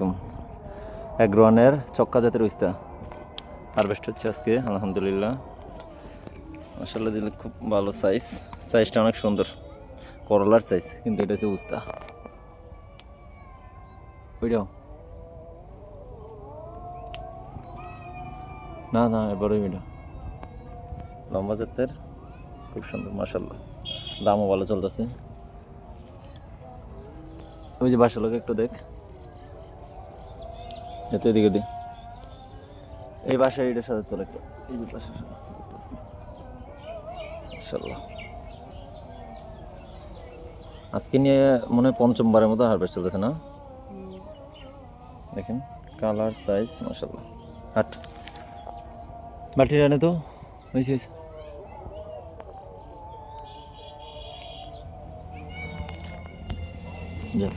আলাইকুম। এগ্রোয়ানের চক্কা জাতের উস্তা হারভেস্ট হচ্ছে আজকে, আলহামদুলিল্লাহ। মাশাআল্লাহ দিলে খুব ভালো সাইজটা অনেক সুন্দর, করলার সাইজ, কিন্তু এটা হচ্ছে উস্তা। বুঝাও না না, এবারই মিডা লম্বা জাতের, খুব সুন্দর মাশাআল্লাহ। দামও ভালো চলতেছে। ওই যে বাসা লোক একটু দেখ, এত এদিকে দে, এই বাসায় এটার সাথে তোর একটা, এই যে বাসার সাথে মাশাআল্লাহ। আজকে নিয়ে মনে হয় পঞ্চমবারের মতো হারভেস্ট চলতেছে না? দেখেন কালার সাইজ মাশাআল্লাহ। হাট বাটি রানে তো হয়েছে যা